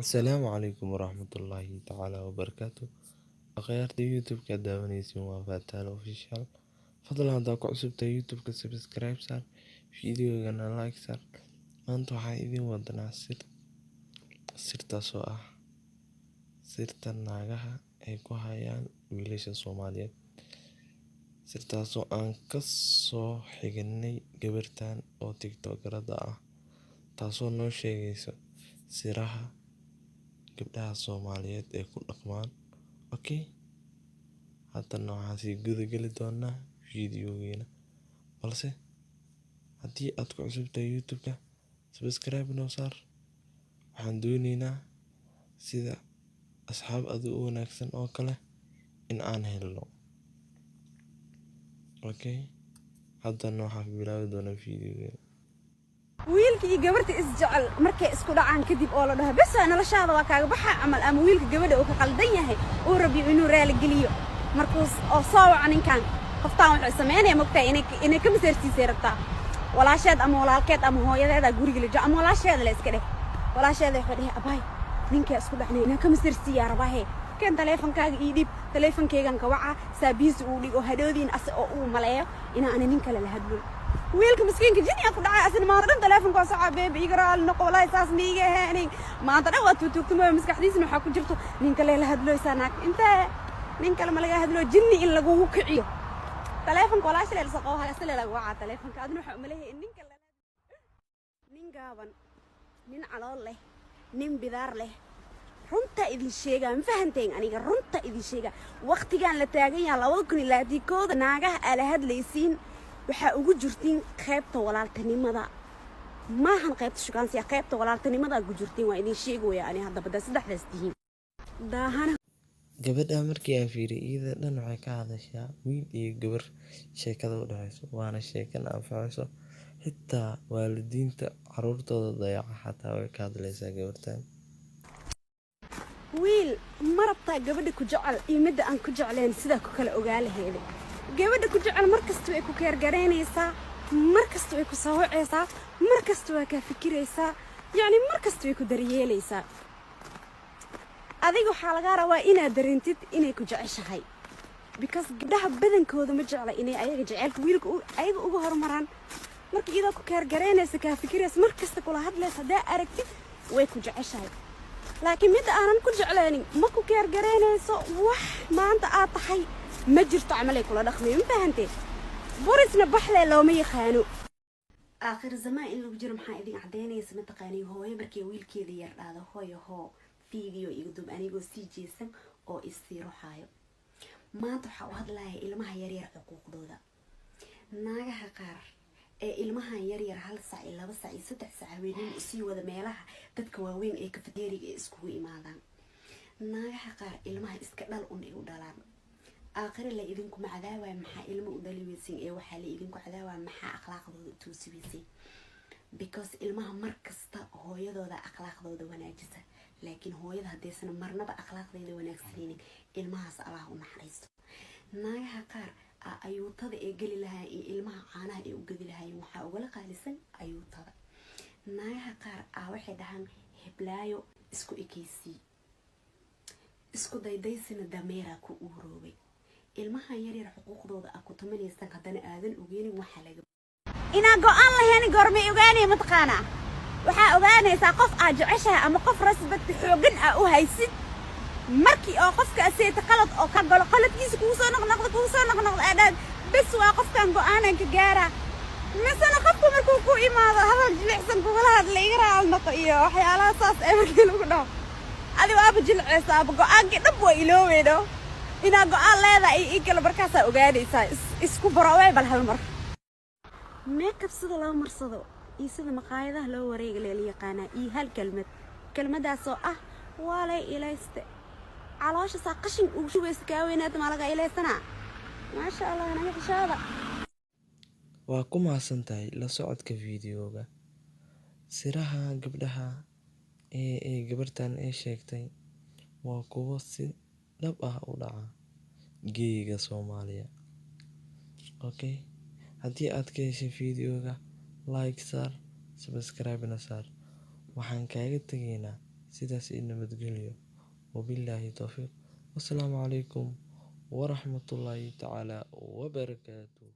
السلام عليكم ورحمة الله تعالى وبركاته. أخيرت يوتيوب كداونيسين وفاتال اوفيشال. فضلا هدا كعصبتا يوتيوب كسبسكرايب صار فيديو غانا لايك صار. maanta waxaa idin wadanaa sirtaasoo ah sirta naagaha ay ku hayaan wiilasha Soomaaliyeed. Sirtaasoo aan ka soo xignay gabartan oo tiktokerada ah taasoo noo sheegayso siraha gabdhaha Soomaaliyeed ee ku dhaqmaan. Okay, haddana waxaan sii gudageli doonaa fiidiyogeena, balse haddii aad ku cusubtahay youtube-ka subscribe noo saar. Waxaan doonaynaa sida asxaab adu u wanaagsan oo kale in aan helno. Okay, haddana waxaan bilaabi doonaa fiidiyogeena. wiilka iyo gabarta isjecel markay isku dhacaan kadib oo la dhaho bas noloshaada waa kaaga baxa amal ama wiilka gabadha uu ka qaldan yahay uu rabiyo inuu raali geliyo markuu oo soo waca ninkan qoftaan wuxuu sameynaya mogtahay inay ka masartiisay rabtaa walaasheed ama walaalkeed ama hooyadeeda guriga la joogo ama walaasheeda la iska dheh walaasheeda waxay dhahay abay ninka isku dhacnay inaan ka masartiiyaa rabaahe keen taleefankaaga ii dhib taleefankaygan ka waca saabiisi uu dhigo hadhoodiin as oo uu maleeyo inaan nin kale la hadlo wiilka miskiinka jini ku dhacay asna maanta dhan taleefanka waa soo beeb igaraal noqo walaa saas niiga heenin maanta dhan waa tuugtuma maskaxdiisna waxa ku jirto nin kale la hadlooysaa naag inta nin kale ma laga hadlo jinni in lagu kiciyo taleefanka walaasha la soo qowha asla lagu waca taleefanka adna waxa u maleeyay nin kale nin gaaban nin calool leh nin bidaar leh runta idin sheega ma fahanteen aniga runta idin sheega waqtigan la taagan yahay 2021 naagaha ala hadlaysiin waxa ugu jirtiin qaybta walaaltinimada maahan qaybta shukaansiga qaybta walaaltinimada ugu jirtiin waa idin sheegaya ani hadda bada saddexdaas tihiin daahana gabadha markii aan fiiriyay iyada dhan waxay ka hadashaa wiil iyo gabar sheekada u dhaxayso, waana sheekana anfacayso xitaa waalidiinta caruurtooda dayaca xataa way ka hadlaysaa gabartan. wiil marabta gabadha ku jecel iyo midda aan ku jecleen sida ku kala ogaalaheeda gabadha ku jecel markasta way ku keergareynaysaa markasta way ku sawiraysaa markasta way ka fikiraysaa yani markasta way ku daryeelaysaa adiga waxa laga rabaa inaad dareentid inay ku jeceshahay because gabdhaha badankooda ma jecla inay ayaga jecelka wiilka ayaga ugu hormaraan marka iyadoo ku keergareynaysa ka fikiraysa markasta kula hadlaysa hadaa aragtid way ku jeceshahay laakiin mid aanan ku jeclaanin ma ku keergareynayso wax maanta aad tahay ma jirto camalay kula dhaqmay ma fahantay burisna baxle looma yaqaano aakhir zamaan in lagu jiro maxaa idin cadeynaysa ma taqaaniin hooyo markii wiilkeeda yar dhaado hooyo hoo fiidiyo igu dub anigoo sii jeesan oo istiiraxayo maanta waxa uu hadlaaya ilmaha yar yar xuquuqdooda naagaha qaar ee ilmaha yar yar 1 saac 2 saac 3 saac haweenin sii wada meelaha dadka waaweyn ee kafeteriga iskugu imaadaan naagaha qaar ilmaha iska dhal u dhalaan aakhir la idinku macadaawaa maxaa ilmo u dhaliwaysin ee waxa la idinku cadaawaa maxaa akhlaaqdooda toosibisay because ilmaha markasta hooyadooda akhlaaqdooda wanaajisa laakiin hooyada hadeesana marnaba akhlaaqdeeda wanaagsaneen ilmahaas Allah u naxariisto naagaha qaar ayuutada ee gali lahaa ee ilmaha caanaha ee u gadi lahaayeen waxa uga la qaalisan ayuutada naagaha qaar waxay dhahan heblaayo isku ekeysi isku daydaysina dameera ku uroobay ilmaha yar yar xuquuqdooda ku tumanaysan hadana aadan ogeenin waxa laga ina go'aan lahayn gormay ogaanay mataqaana waxa ogaanaysaa qof aad jeceshahay ama qof rasbad xoogan u haysid markii oo qofka aseeta qalad oo ka galo qaladkiisa kugu soo noqnoqdo aad bas waa qofkan go'aanan ka gaara مثلا qofku markuu ku imaado hadal jilicsan kugu la hadlay garaal noqo iyo waxyaalaha saas ee markii lagu dhaw adiga aaba jilceysa aaba go'aanka dhab waa ilooweedo ina go'aan leedahay in kala barkaas ogaadaysaa isku baraway bal hal mar makeup sida loo marsado iyo sida maqaayadaha loo wareeg leeyahay yaqaana iyo hal kelmadaas oo ah walay ilayste caloosha sa qashin ugu shubeysa ka weynaad ma laga ilaysana ma sha Allah anaga xishaada waa ku mahadsantahay la socodka fiidiyowga. Siraha gabdhaha ee gabartan ay sheegtay waa kuwo si dhab ah u dhaca geeyiga Soomaaliya. Okay, haddii aad ka heshay fiidiyowga like saar, subscribe na saar. Waxaan kaaga tegaynaa sidaas ii nabadgelyo. Wabilaahi tawfiiq. Wassalaamu calaykum waraxmatullaahi tacaala wabarakaatuh.